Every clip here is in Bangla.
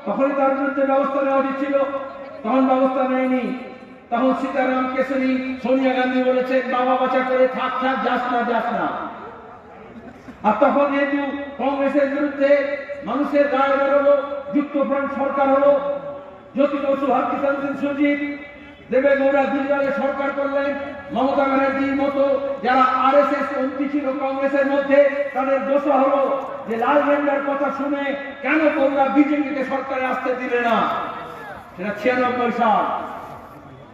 তখনই তার বিরুদ্ধে ব্যবস্থা নেওয়া উচিত ছিল, তখন ব্যবস্থা নেয়নি। তখন সীতারাম কেশরী সোনিয়া গান্ধী বলেছেন বাবা বাঁচা করে থাক থাক, যাস না যাস না। আর তখন যেহেতু কংগ্রেসের বিরুদ্ধে মানুষের গায়ে বেরোলো, যুক্তফ্রন্ট সরকার হলো, জ্যোতি বসু, হরকিষাণ সিং সুরজিৎ, দেবেগৌড়া গুজরাটে সরকার করলেন। মমতা ব্যানার্জির মতো যারা আরএসএস মন্ত্রী ছিল কংগ্রেসের মধ্যে, তাদের দোষ হলো যে লাল ঝান্ডার কথা শুনে কেন তোমরা বিজেপিকে সরকারে আসতে দিলে না। সেটা 96 সাল,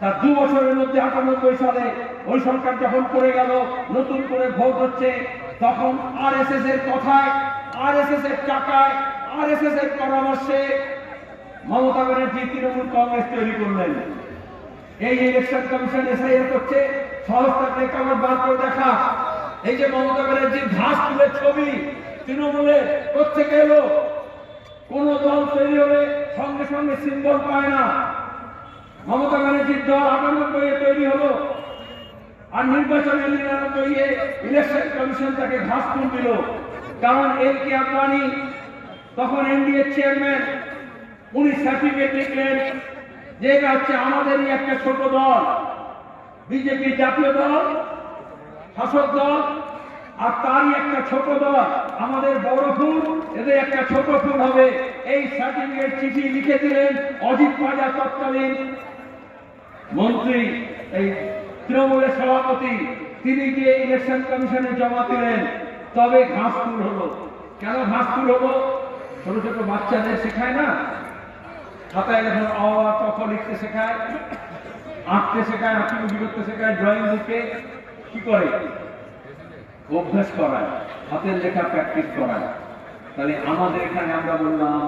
তার 2 বছরের মধ্যে 98 সালে ওই সরকার যখন করে গেল, নতুন করে ভোট হচ্ছে, তখন আরএসএস এর কথায়, আরএসএস এর টাকায়, আরএসএস এর পরামর্শে মমতা ব্যানার্জি তৃণমূল কংগ্রেস তৈরি করলেন। এই ইলেকশন কমিশন এসআইআর করছে, সহজটা প্রেক্ষাপট বার করে দেখা। এই যে মমতা ব্যানার্জির ঘাস তুলে ছবি তৃণমূলে কোথেকে এলো? কোন দল তৈরি হলে সঙ্গে সঙ্গে সিম্বল পায় না। মমতা ব্যানার্জির দল 98-এ তৈরি হলো, আর নির্বাচনে 99-এ ইলেকশন কমিশন তাকে ঘাস তুল দিল। কারণ এল.কে. আদবানি তখন এনডিএ চেয়ারম্যান, উনি সার্টিফিকেট লিখলেন যে এটা হচ্ছে আমাদেরই একটা ছোট দল, বিজেপি জাতীয় দল, শাসক দল, আর তারই একটা ছোট দল আমাদের বড় ফুল, এদের একটা ছোট ফুল হবে। এই সার্টিফিকেট চিঠি লিখে দিলেন অজিত পাজা, তৎকালীন মন্ত্রী, এই তৃণমূলের সভাপতি, তিনি গিয়ে ইলেকশন কমিশনে জমা দিলেন। তবে ঘাস তুল হলো। কেন ঘাস তুল হলো? ছোট ছোট বাচ্চাদের শেখায় না, খাতায় যখন অ আ ক খ লিখতে শেখায়, আঁকতে শেখায়, আঁকিবুকি করতে শেখায়, ড্রয়িং বুকে কি করে অভ্যাস করায়, হাতের লেখা প্র্যাকটিস করায়। তাহলে আমাদের এখানে আমরা বললাম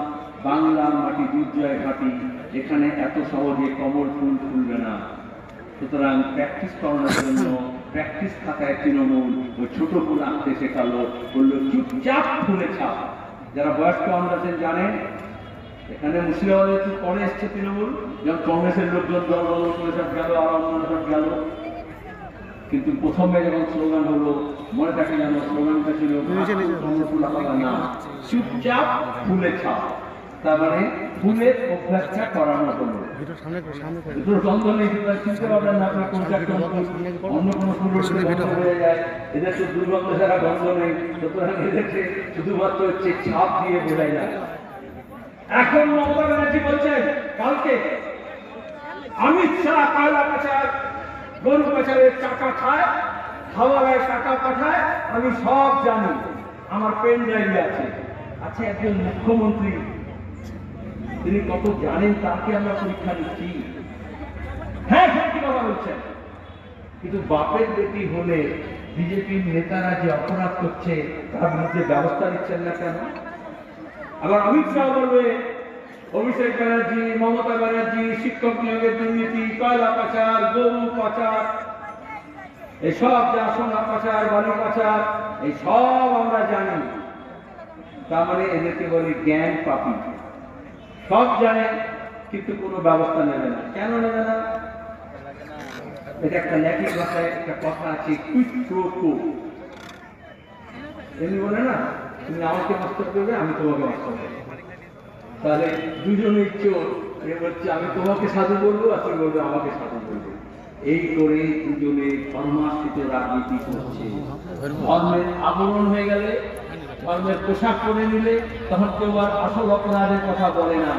বাংলার মাটি দুর্জয় ঘাটি, এখানে এত সহজে কমল ফুল ফুলবে না। সুতরাং প্র্যাকটিস করানোর জন্য প্র্যাকটিস খাতায় তৃণমূল ওই ছোট ফুল আঁকতে শেখালো, বললো চুপচাপ ফুলে ছাপ। যারা বয়স্ক আমরা জানেন, এখানে মুর্শিদাবাদে একটু পরে এসছে তৃণমূল, যেমন কংগ্রেসের লোকজন দল বদল করে সব গেল, আর অন্য সব গেল। কিন্তু প্রথমে যখন স্লোগান হলো, মনে থাকে যেন স্লোগানটা ছিল না, চুপচাপ ফুলে ছাপ। তার মানে ফুলের অভ্যাসটা করানো হলো। দ্বন্দ্ব নেই, চিনতে পারবেন না আপনার কোনটা অন্য কোনো ফুল হয়ে যায়। এদের তো দুর্গন্ধ ছাড়া গন্ধ নেই, সুতরাং এদেরকে শুধুমাত্র হচ্ছে ছাপ দিয়ে বোঝাই যায়। এখন মমতা ব্যানার্জি বলছেন কালকে অমিত শাহ কয়লা পাচার, গরু পাচারের টাকা খায়, হাওয়ালায় টাকা পাঠায়, আমি সব জানি, আমার পেন ড্রাইভে আছে। আচ্ছা, একজন মুখ্যমন্ত্রী তিনি কত জানেন তাকে আমরা পরীক্ষা নিচ্ছি? হ্যাঁ, সত্যি কথা বলছেন। কিন্তু বাপের বেটি হলে বিজেপির নেতারা যে অপরাধ করছে তার বিরুদ্ধে ব্যবস্থা নিচ্ছেন না কেন? আবার অমিত শাহ বলবে অভিষেক ব্যানার্জি, মমতা ব্যানার্জি শিক্ষক নিয়োগের দুর্নীতি, কয়লা পাচার, গরু পাচার, এসব যা সোনা পাচার, বালি পাচার, এই সব আমরা জানি। তার মানে এদেরকে বলি জ্ঞান পাপী। সব জানে কিন্তু কোনো ব্যবস্থা নেবে না। কেন নেবে না? এটা একটা ল্যাটিন ভাষায় একটা কথা আছে, কুইক প্রো কো। এমনি বলে না, তুমি আমাকে নষ্ট করবে, আমি তোমাকে নষ্ট করবো। তাহলে দুজনের চোর, এ বলছে আমি তোমাকে সাধু বলবো, আর তুমি বলবে আমাকে সাধু বলবো। এই করে দুজনে ধর্মাশ্রিত রাজনীতি করছে। ধর্মের আবরণ হয়ে গেলে, ধর্মের পোশাক পরে নিলে, তখন কেউ আর আসল অপরাধের কথা বলে না।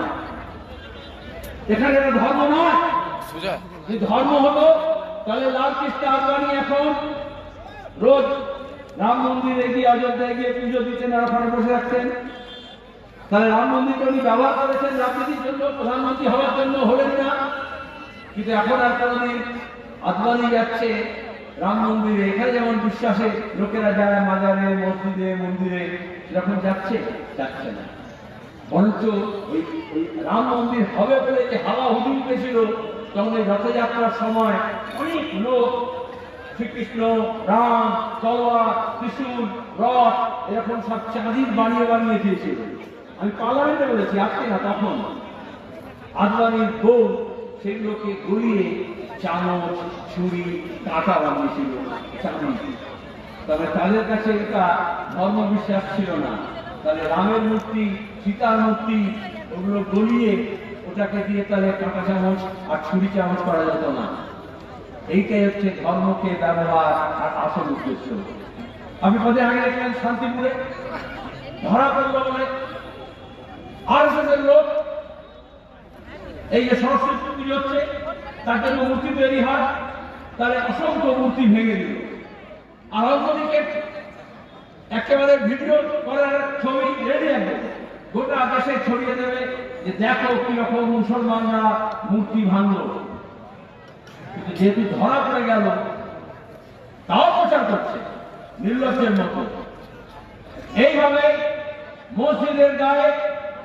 এখানে ধর্ম নয়, যদি ধর্ম হতো তাহলে লাল কৃষ্ণ আদবানি এখন রোজ রাম মন্দিরে গিয়ে, অযোধ্যায় গিয়ে পুজো দিতেন, আর ওখানে বসে রাখতেন। তাহলে রাম মন্দিরকে উনি ব্যবহার করেছেন রাজনীতির জন্য, প্রধানমন্ত্রী হওয়ার জন্য, হলেন না। কিন্তু এখন আর কোনদিন আদবানি যাচ্ছে রাম মন্দিরে, এখানে যেমন বিশ্বাসে লোকেরা যায় মাজারে, মসজিদে, মন্দিরে, সেরকম যাচ্ছে না। বরঞ্চ ওই রাম মন্দির হবে বলে যে হাওয়া হুজুম পেয়েছিল, তখন এই রথযাত্রার সময় অনেক লোক শ্রীকৃষ্ণ, রাম, তলোয়ার, ত্রিশূল, রথ এরকম সব চাঁদির বানিয়ে দিয়েছিল। আমি পার্লামেন্টে বলেছি, আজকে না, তখন আদবানির বউ সেগুলোকে গলিয়ে চামচ, ছুরি, কাঁটা বানিয়েছিল চাঁদি। তবে তাদের কাছে এটা ধর্মবিশ্বাস ছিল না। তাহলে রামের মূর্তি, সীতার মূর্তি ওগুলো গলিয়ে ওটাকে দিয়ে তাহলে কাঁটা চামচ আর ছুরি চামচ করা যেত না। এইটাই হচ্ছে ধর্মকে ব্যবহার আর আসল উদ্দেশ্য। আমি কদিন আগে দেখলেন শান্তিপুরে ধরা পড়ল বলে আরএসএসের লোক এই যে সরস্বতী পুজো হচ্ছে তার জন্য মূর্তি তৈরি হয়, তাহলে অসংখ্য মূর্তি ভেঙে দিল। আর অন্যদিকে একেবারে ভিডিও করার ছবি রেডি আছে, গোটা দেশে ছড়িয়ে দেবে যে দেখো কিরকম মুসলমানরা মূর্তি ভাঙলো। কিন্তু যেহেতু ধরা পড়ে গেল তাও প্রচার করছে নির্লজ্জের মতো। এইভাবে মসজিদের গায়ে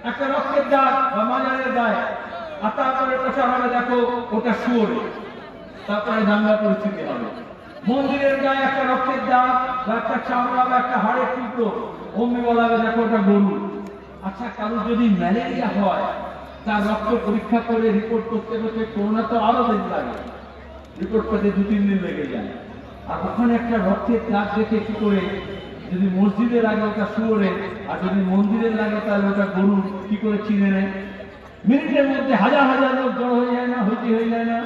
একটা রক্তের দাগ বা মাজারের গায়ে আর তারপরে প্রচার হবে দেখো ওটা শুয়োরে, তারপরে দাঙ্গা পরিস্থিতি হবে। মন্দিরের গায়ে একটা রক্তের দাগ বা একটা চামড়া বা একটা হাড়ের টুকরো, অমনি বলা হবে দেখো ওটা গরু। আচ্ছা, কারো যদি ম্যালেরিয়া হয় তার রক্ত পরীক্ষা করে রিপোর্ট করতে করতে করোনা তো আরো দিন লাগে, রিপোর্ট করতে 2-3 দিন লেগে যায়। আর ওখানে একটা রক্তের দাগ দেখে কি করে যদি মসজিদে লাগে ওটা শুয়োরে আর যদি মন্দিরের লাগে তাহলে ওটা গরু, কি করে চিনে নেয়? মিনিটের মধ্যে হাজার হাজার লোক জড়ো হয়ে যায় না, হয়ে যায় না?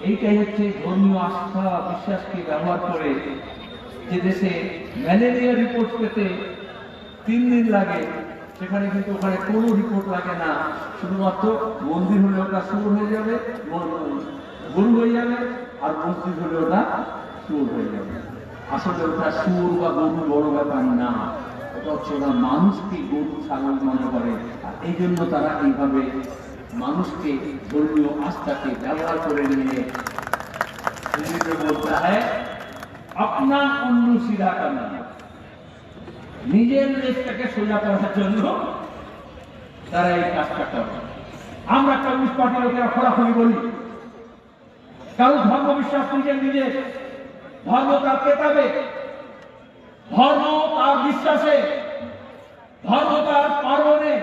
এইটাই হচ্ছে ধর্মীয় আস্থা বিশ্বাসকে ব্যবহার করে যে দেশে ম্যালেরিয়া রিপোর্ট পেতে 3 দিন লাগে, সেখানে কিন্তু ওখানে কোনো রিপোর্ট লাগে না। শুধুমাত্র মন্দির হলে ওটা শুয়োর হয়ে যাবে, গরু হয়ে যাবে, আর মসজিদ হলে ওটা শুয়োর হয়ে যাবে। আসলে ওটা শুয়োর বা গরু বড় ব্যাপার না, ওটা হচ্ছে ওরা মানুষকে গরু ছাগল মনে করে। আর এই জন্য তারা এইভাবে মানুষকে ধর্মীয় আস্থাকে ব্যবহার করে নিয়ে বলতে হয় আপনার অন্য সিধা কানা, নিজের দেশটাকে সোজা করার জন্য তারা এই কাজটা করে। আমরা কমিউনিস্ট পার্টির লোকেরা খোলাখুলি বলি, কারণ ধর্ম বিশ্বাস নিজের ধর্ম তার পেতাবে, ধর্ম তার বিশ্বাসে, ধর্ম তার পার্বণে,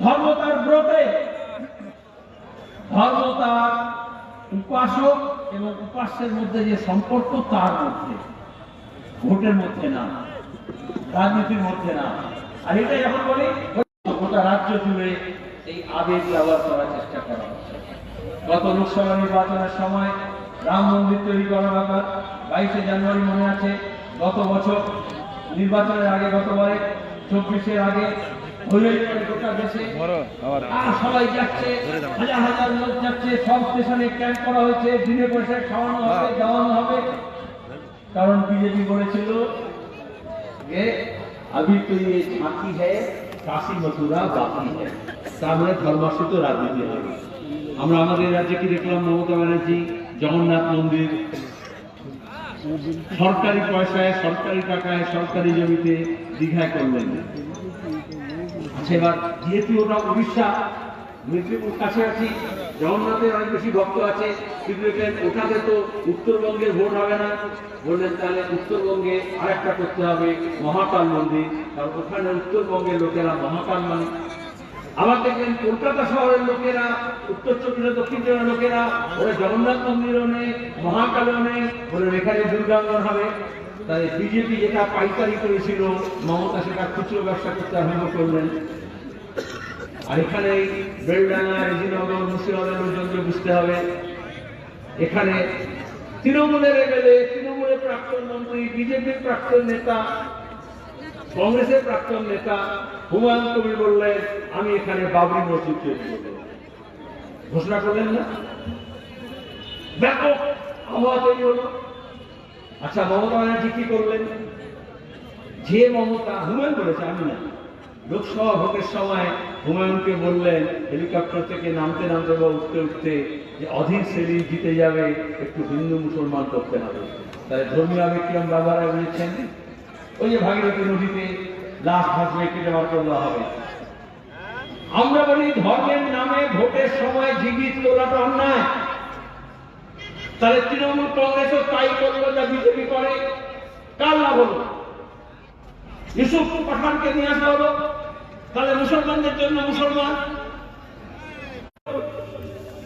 ধর্ম তার ব্রতে, ধর্ম তার উপাসক এবং উপাস্যের মধ্যে যে সম্পর্ক তার মধ্যে, ভোটের মধ্যে না, রাজনীতির মধ্যে না। আর এটা যখন বলি গোটা রাজ্য জুড়ে এই আবেগ ব্যবহার করার চেষ্টা করা হচ্ছে। গত লোকসভা নির্বাচনের সময় রাম মন্দির তৈরি করার ব্যাপার 22শে জানুয়ারি মনে আছে, গত বছর নির্বাচনের আগে, গতবারে 24-এর আগে গোটা দেশে সবাই যাচ্ছে, হাজার হাজার লোক যাচ্ছে, সব স্টেশনে ক্যাম্প করা হয়েছে, দিনে পয়সা খাওয়ানো হবে, দেওয়ানো হবে। কারণ বিজেপি বলেছিল যে अभी तो ये झांकी है, काशी मथुरा बाकी है, তার মানে ধর্মাশ্রিত রাজনীতি হবে। আমরা আমাদের রাজ্যে কি দেখলাম, মমতা ব্যানার্জি জগন্নাথ মন্দির সরকারি পয়সায়, সরকারি টাকায়, সরকারি জমিতে দীঘায় করলেন। আচ্ছা, এবার যেহেতু ওটা উড়িষ্যা, মেদিনীপুর কাছাকাছি, জগন্নাথের অনেক বেশি ভক্ত আছে, কিন্তু ওটাতে তো উত্তরবঙ্গের ভোট হবে না। বললেন তাহলে উত্তরবঙ্গে আরেকটা করতে হবে, মহাকাল মন্দির, কারণ ওখানে উত্তরবঙ্গের লোকেরা মহাকাল মানে। আবার দেখবেন কলকাতা শহরের লোকেরা, উত্তর চব্বিশ দক্ষিণ চব্বিশ লোকেরা ওরা জগন্নাথ মন্দিরও নেই, মহাকালও নেই, বলেন এখানে দুর্গাঙ্গন হবে। তাই বিজেপি যেটা পাইকারি করেছিল, মমতা সেটা খুচরো ব্যবসা করতে আরম্ভ করলেন। আর এখানে বেলডাঙ্গা, রেজিনগর, মুর্শিদাবাদের লোকজনকে বুঝতে হবে, এখানে তৃণমূলের এমএলএ, তৃণমূলের প্রাক্তন মন্ত্রী, বিজেপির প্রাক্তন নেতা, কংগ্রেসের প্রাক্তন নেতা হুমায়ুন কবির বললেন আমি এখানে বাবরি মসজিদ তৈরি করব, ঘোষণা করলেন না? ব্যাপক আবহাওয়া তৈরি হলো। আচ্ছা, মমতা ব্যানার্জি কি করলেন? যে মমতা, হুমায়ুন বলেছে, আমি না, লোকসভা ভোটের সময় হুমায়ুনকে বললেন হেলিকপ্টার থেকে নামতে নামতে বা উঠতে উঠতে যে অধীর সেলিম জিতে যাবে, একটু হিন্দু মুসলমান করতে হবে। তাই ধর্মীয় আবেগ কিরম ব্যবহার বলেছেন, ওই যে ভাগীরথী নদীতে লাশ ভাসবে, কেটে বার করলে হবে। আমরা বলি ধর্মের নামে ভোটের সময় জীবিত তোলাটা অন্যায়। তাহলে তৃণমূল কংগ্রেসও তাই করলো যা বিজেপি করে, কার লাভ হলো? ইউসুফ পাঠানকে নিয়ে আসা হলো, তাহলে মুসলমানদের জন্য মুসলমান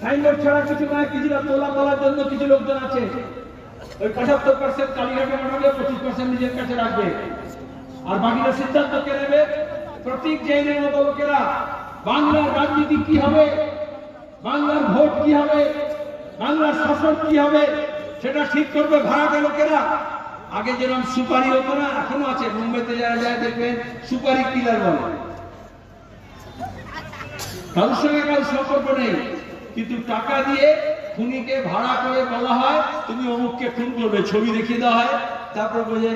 সাইনবোর্ড ছাড়া কিছু নয়, কিছুটা তোলা তোলার জন্য কিছু লোকজন আছে, ওই 75% কালীঘাটে পাঠাবে, 25% নিজের কাছে রাখবে, আর বাকিটা সিদ্ধান্ত কে নেবে? প্রতীক জৈনের মতো লোকেরা বাংলার রাজনীতি কি হবে, বাংলার ভোট কি হবে, বাংলার শাসন কি হবে, সেটা ঠিক করবে ভাড়াটে লোকেরা। আগে যেরকম সুপারি হতো না, এখনো আছে। মুম্বাইতে যারা যায় দেখবেন সুপারি কিলার বলে। কারোর সঙ্গে কারোর সম্পর্ক নেই, কিন্তু টাকা দিয়ে খুনিকে ভাড়া করে বলা হয় তুমি অমুককে খুন করবে, ছবি দেখিয়ে দেওয়া হয়, তারপর বলে